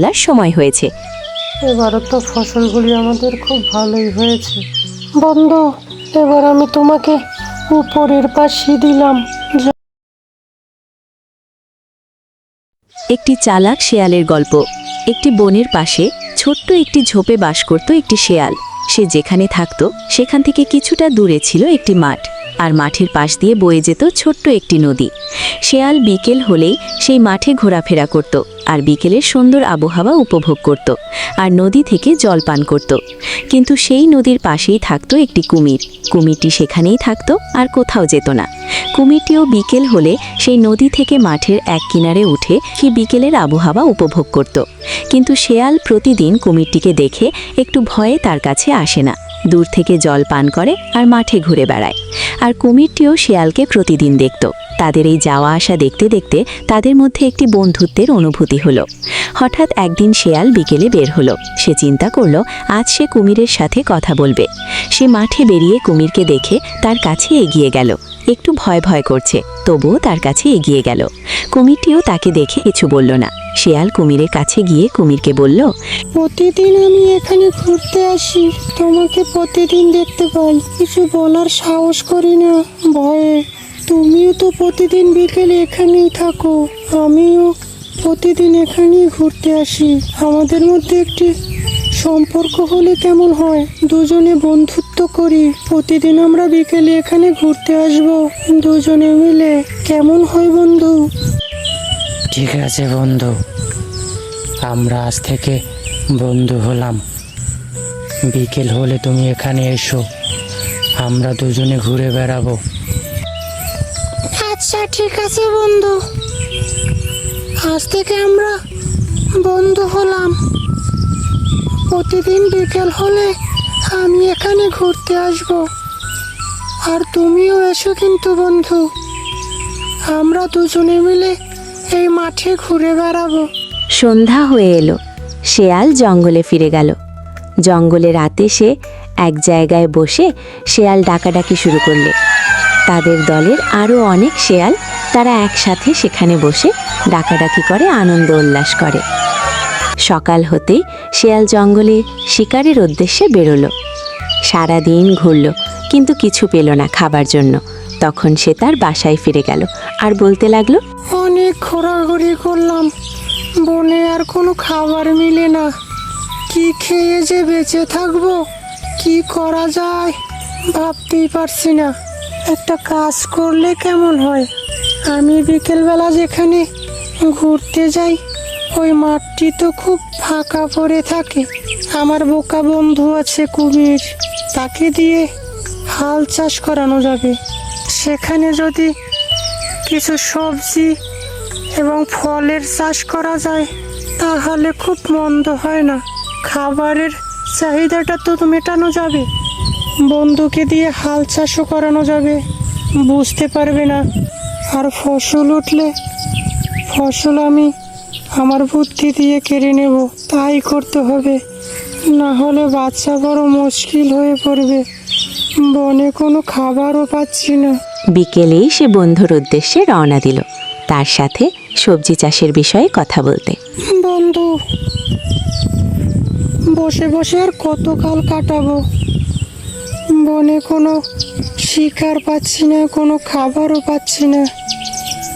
তোলার সময় হয়েছে। এবারও তো ফসলগুলি আমাদের খুব ভালোই হয়েছে। বন্ধু, এবার আমি তোমাকে উপরের পাশে দিলাম। একটি চালাক শেয়ালের গল্প। একটি বনের পাশে ছোট্ট একটি ঝোপে বাস করত একটি শেয়াল। সে যেখানে থাকত সেখান থেকে কিছুটা দূরে ছিল একটি মাঠ, আর মাঠের পাশ দিয়ে বয়ে যেত ছোট্ট একটি নদী। শেয়াল বিকেল হলেই সেই মাঠে ঘোরাফেরা করত, আর বিকেলের সুন্দর আবহাওয়া উপভোগ করত, আর নদী থেকে জল পান করত। কিন্তু সেই নদীর পাশেই থাকতো একটি কুমির। কুমিরটি সেখানেই থাকতো আর কোথাও যেত না। কুমিরটিও বিকেল হলে সেই নদী থেকে মাঠের এক কিনারে উঠে কি বিকেলের আবহাওয়া উপভোগ করত। কিন্তু শেয়াল প্রতিদিন কুমিরটিকে দেখে একটু ভয়ে তার কাছে আসে না, দূর থেকে জল পান করে আর মাঠে ঘুরে বেড়ায়। আর কুমিরটিও শেয়ালকে প্রতিদিন দেখত। তাদের এই যাওয়া আসা দেখতে দেখতে তাদের মধ্যে একটি বন্ধুত্বের অনুভূতি হলো। হঠাৎ একদিন শেয়াল বিকেলে বের হলো। সে চিন্তা করলো আজ সে কুমিরের সাথে কথা বলবে। সে মাঠে বেরিয়ে কুমিরকে দেখে তার কাছে এগিয়ে গেল। একটু ভয় ভয় করছে, তবুও তার কাছে এগিয়ে গেল। কুমিরটিও তাকে দেখে কিছু বলল না। শেয়াল কুমিরের কাছে গিয়ে কুমিরকে বলল, প্রতিদিন আমি এখানে ঘুরতে আসি, তোমাকে প্রতিদিন দেখতে পাই, কিছু বলার সাহস করি না ভয়ে। তুমিও তো প্রতিদিন বিকেলে এখানেই থাকো, আমিও প্রতিদিন এখানেই ঘুরতে আসি। আমাদের মধ্যে একটি সম্পর্ক হলে কেমন হয়? দুজনে বন্ধুত্ব করি, প্রতিদিন আমরা বিকেলে এখানে ঘুরতে আসবো দুজনে মিলে, কেমন হয় বন্ধু? ঠিক আছে বন্ধু, আমরা আজ থেকে বন্ধু হলাম। বিকেল হলে তুমি এখানে এসো, আমরা দুজনে ঘুরে বেড়াবো। আচ্ছা ঠিক আছে বন্ধু, আজ থেকে আমরা বন্ধু হলাম। প্রতিদিন বিকেল হলে আমি এখানে ঘুরতে আসব, আর তুমিও এসো কিন্তু বন্ধু, আমরা দুজনে মিলে এই মাঠে ঘুরে বেড়াবো। সন্ধ্যা হয়ে এলো। শেয়াল জঙ্গলে ফিরে গেল। জঙ্গলে রাতে সে এক জায়গায় বসে শেয়াল ডাকাডাকি শুরু করলে। তাদের দলের আরও অনেক শেয়াল, তারা একসাথে সেখানে বসে ডাকাডাকি করে, আনন্দ উল্লাস করে। সকাল হতেই শেয়াল জঙ্গলে শিকারের উদ্দেশ্যে বেরোলো। সারাদিন ঘুরল, কিন্তু কিছু পেল না খাবার জন্য। তখন সে তার বাসায় ফিরে গেল আর বলতে লাগলো, অনেক ঘোরাঘুরি করলাম, বনে আর কোনো খাবার মিলে না, কি খেয়ে যে বেঁচে থাকবো, কি করা যায় ভাবতেই পারছি না। একটা কাজ করলে কেমন হয়? আমি বিকেলবেলা যেখানে ঘুরতে যাই ওই মাঠটি তো খুব ফাঁকা পড়ে থাকে। আমার বোকা বন্ধু আছে কুমির, তাকে দিয়ে হাল চাষ করানো যাবে। সেখানে যদি কিছু সবজি এবং ফলের চাষ করা যায় তাহলে খুব মন্দ হয় না, খাবারের চাহিদাটা তো মেটানো যাবে। বন্ধুকে দিয়ে হাল চাষও করানো যাবে, বুঝতে পারবে না। আর ফসল উঠলে ফসল আমি আমার বুদ্ধি দিয়ে কেড়ে নেব, তাই করতে হবে, না হলে বাচ্চা বড় মুশকিল হয়ে পড়বে। বনে কোনো খাবারও পাচ্ছি না। বিকেলেই সে বন্ধুর উদ্দেশ্যে রওনা দিল, তার সাথে সবজি চাষের বিষয়ে কথা বলতে। বন্ধু, বসে বসে আর কতকাল কাটাবো? বনে কোনো শিকার পাচ্ছি না, কোনো খাবারও পাচ্ছি না,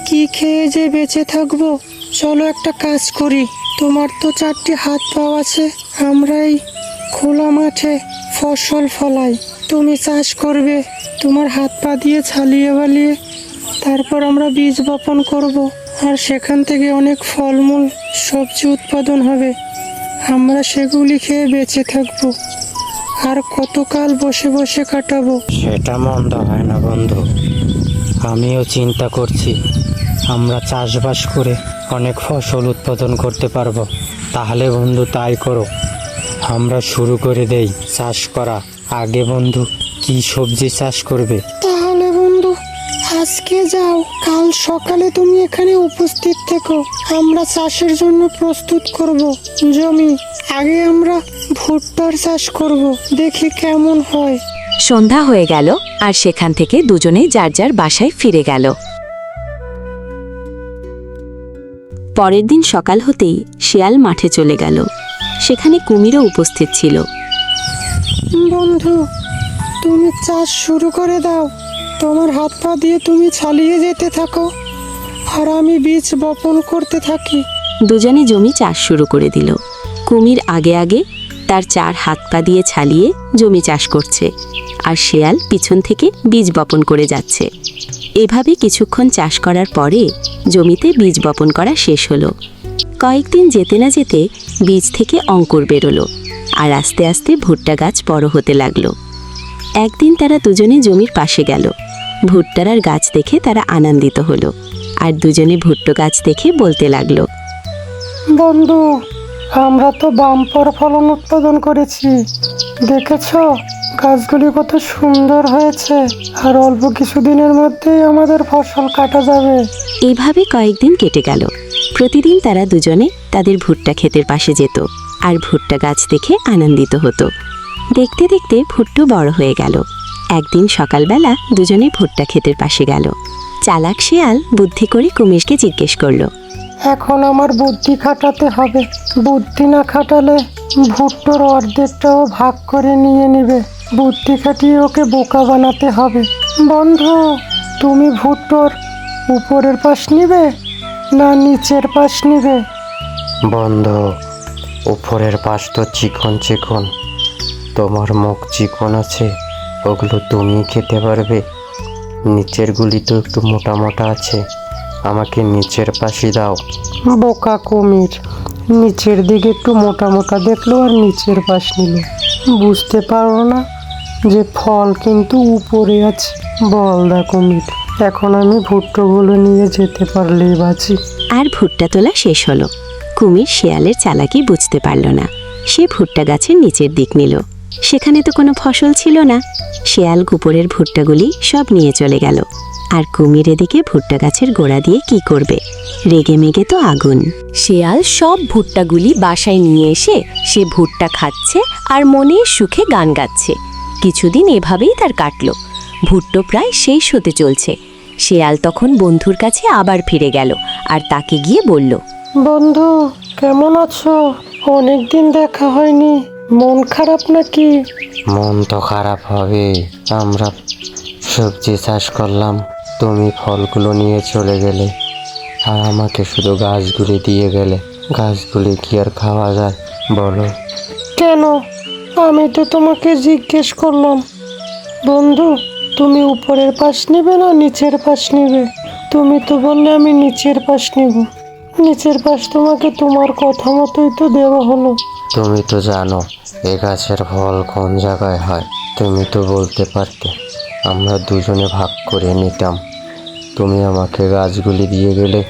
কি খেয়ে যে বেঁচে থাকবো? চলো একটা কাজ করি, তোমার তো 4টি হাত পা আছে, আমরা এই খোলা মাঠে ফসল ফলাই, তুমি চাষ করবে, তোমার হাত পা দিয়ে ছালিয়ে বালিয়ে তারপর আমরা বীজ বপন করব, আর সেখান থেকে অনেক ফলমূল সবজি উৎপাদন হবে, আমরা সেগুলি খেয়ে বেঁচে থাকবো। আর কতকাল বসে বসে কাটাবো? সেটা মন্দ হয় না বন্ধু, আমিও চিন্তা করছি, আমরা চাষবাস করে অনেক ফসল উৎপাদন করতে পারবো। তাহলে বন্ধু তাই করো, আমরা শুরু করে দেই চাষ করা। আগে বন্ধু কি সবজি চাষ করবে? তাহলে বন্ধু আজকে যাও, কাল সকালে তুমি এখানে উপস্থিত থেকো, আমরা চাষের জন্য প্রস্তুত করব জমি। আগে আমরা ভুট্টার চাষ করব, দেখি কেমন হয়। সন্ধ্যা হয়ে গেল আর সেখান থেকে দুজনেই যার যার বাসায় ফিরে গেল। পরের দিন সকাল হতেই শিয়াল মাঠে চলে গেল। সেখানে কুমিরও উপস্থিত ছিল। বন্ধু, তুমি চাষ শুরু করে দাও। তোমার হাত পা দিয়ে তুমি চালিয়ে যেতে থাকো, আর আমি বীজ বপন করতে থাকি। দুজনে জমি চাষ শুরু করে দিল। কুমির আগে আগে তার 4 হাত পা দিয়ে ছালিয়ে জমি চাষ করছে, আর শেয়াল পিছন থেকে বীজ বপন করে যাচ্ছে। এভাবে কিছুক্ষণ চাষ করার পরে জমিতে বীজ বপন করা শেষ হলো। কয়েকদিন যেতে না যেতে বীজ থেকে অঙ্কুর বেরোলো, আর আস্তে আস্তে ভুট্টা গাছ বড় হতে লাগলো। একদিন তারা দুজনে জমির পাশে গেল। ভুট্টার গাছ দেখে তারা আনন্দিত হলো, আর দুজনে ভুট্টো গাছ দেখে বলতে লাগলো, বন্ধু, আমরা তো বাম্পার ফলন উৎপাদন করেছি। দেখেছো গাছগুলি কত সুন্দর হয়েছে, আর অল্প কিছুদিনের মধ্যেই আমাদের ফসল কাটা যাবে। এইভাবে কয়েকদিন কেটে গেল। প্রতিদিন তারা দুজনে তাদের ভুট্টা ক্ষেতের পাশে যেত, আর ভুট্টা গাছ দেখে আনন্দিত হতো। দেখতে দেখতে ভুট্টো বড় হয়ে গেল। একদিন সকালবেলা দুজনে ভুট্টা ক্ষেতের পাশে গেল। চালাক শিয়াল বুদ্ধি করে কুমিরকে জিজ্ঞেস করলো, এখন আমার বুদ্ধি খাটাতে হবে। বুদ্ধি না খাটালে ভুট্টোর অর্ধেকটাও ভাগ করে নিয়ে নেবে। বুদ্ধি খাটিয়ে ওকে বোকা বানাতে হবে। বন্ধু, তুমি ভুট্টোর উপরের পাশ নিবে না নিচের পাশ নিবে? বন্ধু, উপরের পাশ তো চিকন চিকন, তোমার মুখ চিকন আছে, ওগুলো তুমি খেতে পারবে। নিচের গুলি তো একটু মোটা মোটা আছে, আমাকে নিচের পাশে দাও। বোকা কুমির, নিচের দিকে একটু মোটা মোটা দেখলো আর নিচের পাশ নিল। বুঝতে পারো না যে ফল কিন্তু উপরে আছে? বলদা কুমির, এখন আমি ভুট্টোগুলো নিয়ে যেতে পারলেই বাঁচি। আর ভুট্টা তোলা শেষ হলো। কুমির শিয়ালের চালাকি বুঝতে পারল না। সে ভুট্টা গাছের নিচের দিক নিল। সেখানে তো কোনো ফসল ছিল না। শিয়াল উপরের ভুট্টাগুলি সব নিয়ে চলে গেল। আর কুমির এদিকে ভুট্টা গাছের গোড়া দিয়ে কি করবে? রেগে মেগে তো আগুন। শিয়াল সব ভুট্টাগুলি বাসায় নিয়ে এসে সে ভুট্টা খাচ্ছে আর মনে সুখে গান গাচ্ছে। কিছুদিন এভাবেই তার কাটল। ভুট্টো প্রায় শেষ হতে চলছে। শিয়াল তখন বন্ধুর কাছে আবার ফিরে গেল, আর তাকে গিয়ে বলল, বন্ধু, কেমন আছো? অনেকদিন দেখা হয়নি, মন খারাপ নাকি? মন তো খারাপ হবে, আমরা সবজি চাষ করলাম, তুমি ফলগুলো নিয়ে চলে গেলে, আর আমাকে শুধু গাছগুলি দিয়ে গেলে। গাছগুলি কি আর খাওয়া যায় বলো? কেন? আমি তো তোমাকে জিজ্ঞেস করলাম, বন্ধু, তুমি উপরের পাশ নেবে না নিচের পাশ নেবে? তুমি তো বললে আমি নিচের পাশ নেব। নিচের পাশ তোমাকে তোমার কথা মতোই তো দেওয়া হলো। তুমি তো জানো এ গাছের ফল কোন জায়গায় হয়, তুমি তো বলতে পারতে, আমরা দুজনে ভাগ করে নিতাম। তুমি আমাকে গাছগুলি দিয়ে গেলে,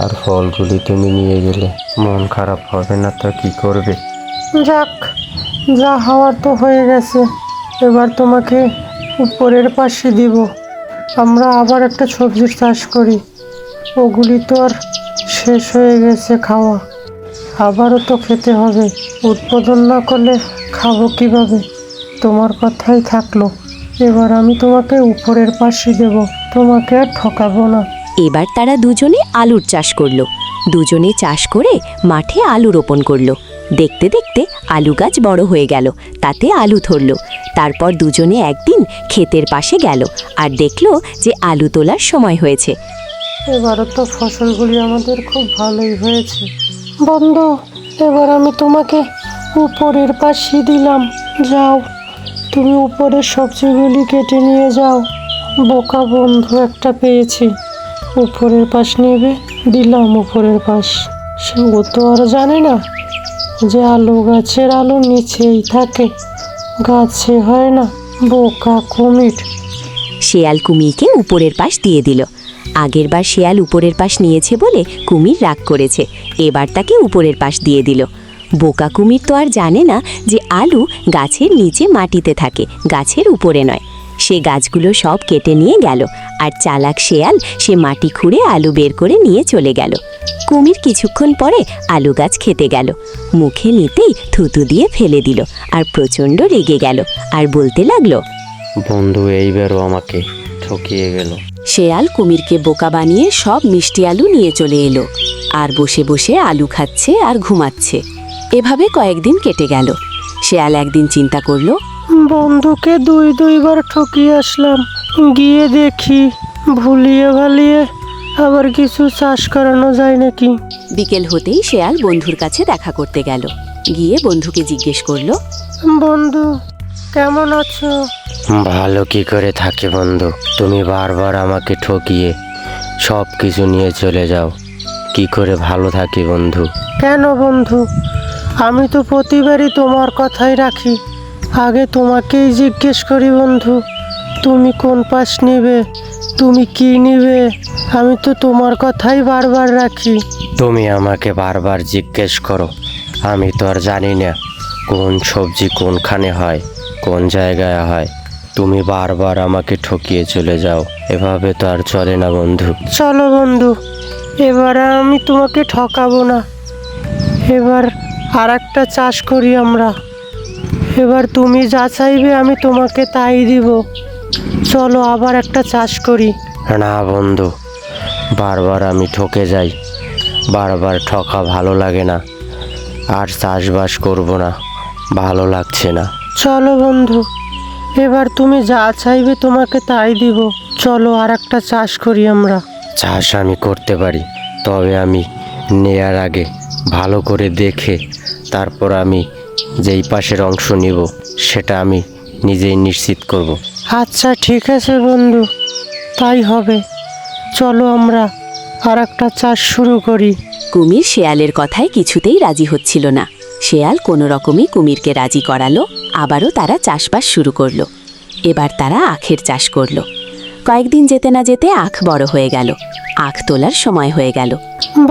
আর ফলগুলি তুমি নিয়ে গেলে। মন খারাপ হবে না তা কি করবে? যাক, যা হওয়ার তো হয়ে গেছে। এবার তোমাকে উপরের পাশে দিব। আমরা আবার একটা সবজির চাষ করি, ওগুলি তো আর শেষ হয়ে গেছে খাওয়া, আবারও তো খেতে হবে। উৎপাদন না করলে খাবো কিভাবে? তোমার কথাই থাকলো, এবার আমি তোমাকে উপরের পাশে দেব, তোমাকে আর ঠকাবো না। এবার তারা দুজনে আলুর চাষ করলো। দুজনে চাষ করে মাঠে আলু রোপণ করলো। দেখতে দেখতে আলু গাছ বড় হয়ে গেল, তাতে আলু ধরলো। তারপর দুজনে একদিন ক্ষেতের পাশে গেল, আর দেখলো যে আলু তোলার সময় হয়েছে। এবারও তো ফসলগুলি আমাদের খুব ভালোই হয়েছে। বন্ধু, এবার আমি তোমাকে উপরের পাশে দিলাম, যাও তুমি উপরের সবজিগুলি কেটে নিয়ে যাও। বোকা বন্ধু একটা পেয়েছি, উপরের পাশ নেবে, দিলাম উপরের পাশ। সে ও তো আর জানে না যে আলু গাছের আলু নিচেই থাকে, গাছে হয় না। বোকা কুমির। শিয়াল কুমিরকে উপরের পাশ দিয়ে দিল। আগেরবার শিয়াল উপরের পাশ নিয়েছে বলে কুমির রাগ করেছে, এবার তাকে উপরের পাশ দিয়ে দিল। বোকা কুমির তো আর জানে না যে আলু গাছের নিচে মাটিতে থাকে, গাছের উপরে নয়। সে গাছগুলো সব কেটে নিয়ে গেল, আর চালাক শিয়াল সে মাটি খুঁড়ে আলু বের করে নিয়ে চলে গেল। কুমির কিছুক্ষণ পরে আলু গাছ খেতে গেল, মুখে নিতেই থুতু দিয়ে ফেলে দিল, আর প্রচণ্ড রেগে গেল, আর বলতে লাগলো, বন্ধু এইবারও আমাকে ঠকিয়ে গেল। শেয়াল কুমিরকে বোকা বানিয়ে সব মিষ্টি আলু নিয়ে চলে এলো আর বসে বসে আলু খাচ্ছে আর ঘুমাচ্ছে। এভাবে কয়েকদিন কেটে গেল। শেয়াল একদিন চিন্তা করলো, বন্ধুকে দুইবার ঠকিয়ে আসলাম, গিয়ে দেখি ভুলিয়ে ভালিয়ে আবার কিছু চাষ করানো যায় নাকি। বিকেল হতেই শেয়াল বন্ধুর কাছে দেখা করতে গেল। গিয়ে বন্ধুকে জিজ্ঞেস করলো, বন্ধু কেমন আছো? ভালো কি করে থাকি বন্ধু, তুমি বারবার আমাকে ঠকিয়ে সব কিছু নিয়ে চলে যাও, কি করে ভালো থাকি বন্ধু? কেন বন্ধু, আমি তো প্রতিবারই তোমার কথাই রাখি। আগে তোমাকেই জিজ্ঞেস করি বন্ধু, তুমি কোন পাশ নিবে, তুমি কি নিবে? আমি তো তোমার কথাই বারবার রাখি। তুমি আমাকে বারবার জিজ্ঞেস করো, আমি তো আর জানি না কোন সবজি কোনখানে হয়, কোন জায়গায় হয়। তুমি বারবার আমাকে ঠকিয়ে চলে যাও, এভাবে তো আর চলে না বন্ধু। চলো বন্ধু, এবার আমি তোমাকে ঠকাবো না। এবার আর একটা চাষ করি আমরা। এবার তুমি যা চাইবে আমি তোমাকে তাই দিব। চলো আবার একটা চাষ করি। না বন্ধু, বারবার আমি ঠকে যাই, বারবার ঠকা ভালো লাগে না, আর চাষবাস করব না, ভালো লাগছে না। চলো বন্ধু, এবার তুমি যা চাইবে তোমাকে তাই দিব। চলো আর একটা চাষ করি আমরা। চাষ আমি করতে পারি, তবে আমি নেয়ার আগে ভালো করে দেখে তারপর আমি যেই পাশের অংশ নিব সেটা আমি নিজেই নিশ্চিত করব। আচ্ছা ঠিক আছে বন্ধু, তাই হবে। চলো আমরা আর একটা চাষ শুরু করি। কুমির শেয়ালের কথায় কিছুতেই রাজি হচ্ছিল না। শেয়াল কোনো রকমই কুমিরকে রাজি করালো। আবারও তারা চাষবাস শুরু করলো। এবার তারা আখের চাষ করলো। কয়েকদিন যেতে না যেতে আখ বড় হয়ে গেল। আখ তোলার সময় হয়ে গেল।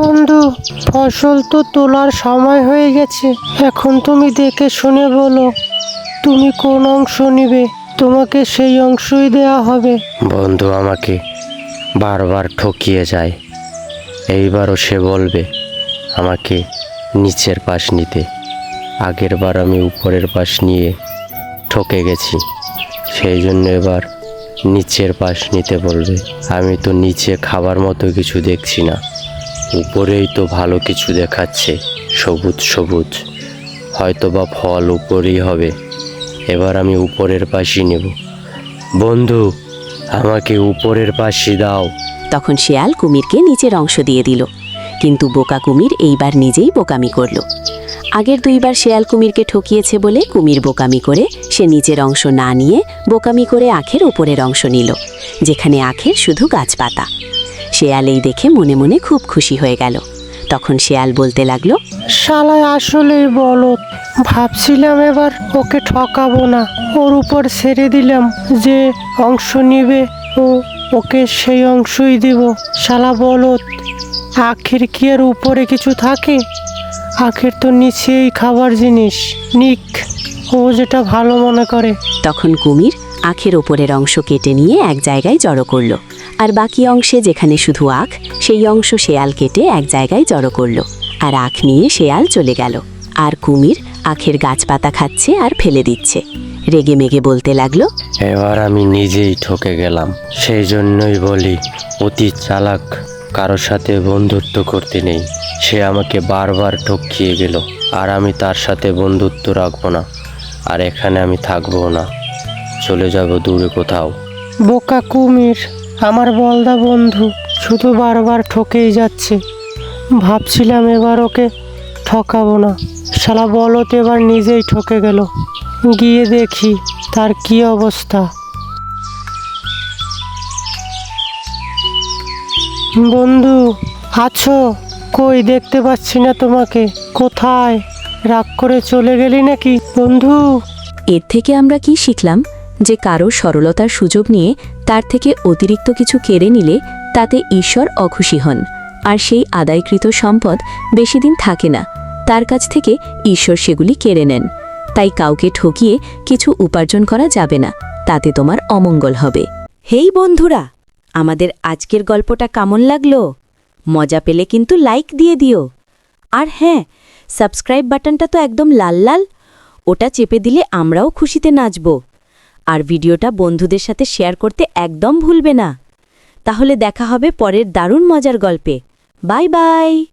বন্ধু, ফসল তো তোলার সময় হয়ে গেছে। এখন তুমি দেখে শুনে বলো, তুমি কোন অংশ নিবে, তোমাকে সেই অংশই দেয়া হবে। বন্ধু আমাকে বারবার ঠকিয়ে যায়, এইবারও সে বলবে আমাকে নিচের পাশ নিতে। আগের বার আমি উপরের পাশ নিয়ে ঠকে গেছি, সেই জন্য এবার নিচের পাশ নিতে বলবে। আমি তো নিচে খাবার মতো কিছু দেখছি না, উপরেই তো ভালো কিছু দেখাচ্ছে, সবুজ সবুজ, হয়তো বা ফল উপরেই হবে। এবার আমি উপরের পাশই নেব। বন্ধু আমাকে উপরের পাশই দাও। তখন শেয়াল কুমিরকে নিচের অংশ দিয়ে দিল। কিন্তু বোকা কুমির এইবার নিজেই বোকামি করল। আগের দুইবার শেয়াল কুমিরকে ঠকিয়েছে বলে কুমির বোকামি করে সে নিচের অংশ না নিয়ে বোকামি করে আখের উপরের অংশ নিল, যেখানে আখের শুধু গাছপাতা। শেয়াল এই দেখে মনে মনে খুব খুশি হয়ে গেল। তখন শেয়াল বলতে লাগলো, শালায় আসলেই বলদ। ভাবছিলাম এবার ওকে ঠকাবো না, ওর উপর ছেড়ে দিলাম, যে অংশ নিবে ওকে সেই অংশই দিব। শালা বলদ, আখের কি আর উপরে কিছু থাকে? আখের তো নিচেই খাবার জিনিস। নিক, ও যেটা ভালো মনে করে। তখন কুমির আখের ওপরের অংশ কেটে নিয়ে এক জায়গায় জড়ো করলো, আর বাকি অংশে যেখানে শুধু আখ সেই অংশ শেয়াল কেটে এক জায়গায় জড়ো করলো, আর আখ নিয়ে শেয়াল চলে গেল। আর কুমির আখের গাছপাতা খাচ্ছে আর ফেলে দিচ্ছে। রেগে মেগে বলতে লাগলো, এবার আমি নিজেই ঠকে গেলাম। সেই জন্যই বলি, অতি চালাক কারোর সাথে বন্ধুত্ব করতে নেই। সে আমাকে বারবার ঠকিয়ে গেল, আর আমি তার সাথে বন্ধুত্ব রাখবো না, আর এখানে আমি থাকবো না, চলে যাব দূরে কোথাও। বোকা কুমির, আমার বলদা বন্ধু শুধু বারবার ঠকেই যাচ্ছে। ভাবছিলাম এবার ওকে ঠকাবো না, শালা বলদ এবার নিজেই ঠকে গেল। গিয়ে দেখি তার কি অবস্থা। বন্ধু আছো? কই দেখতে পাচ্ছি না তোমাকে, কোথায়? রাগ করে চলে গেলি নাকি বন্ধু? এর থেকে আমরা কি শিখলাম? যে কারো সরলতার সুযোগ নিয়ে তার থেকে অতিরিক্ত কিছু কেড়ে নিলে তাতে ঈশ্বর অখুশি হন, আর সেই আদায়কৃত সম্পদ বেশি দিন থাকে না। তার কাছ থেকে ঈশ্বর সেগুলি কেড়ে নেন। তাই কাউকে ঠকিয়ে কিছু উপার্জন করা যাবে না, তাতে তোমার অমঙ্গল হবে। হেই বন্ধুরা, আমাদের আজকের গল্পটা কেমন লাগলো? মজা পেলে কিন্তু লাইক দিয়ে দিও। আর হ্যাঁ, সাবস্ক্রাইব বাটনটা তো একদম লাল লাল, ওটা চেপে দিলে আমরাও খুশিতে নাচব। আর ভিডিওটা বন্ধুদের সাথে শেয়ার করতে একদম ভুলবে না। তাহলে দেখা হবে পরের দারুণ মজার গল্পে। Bye bye.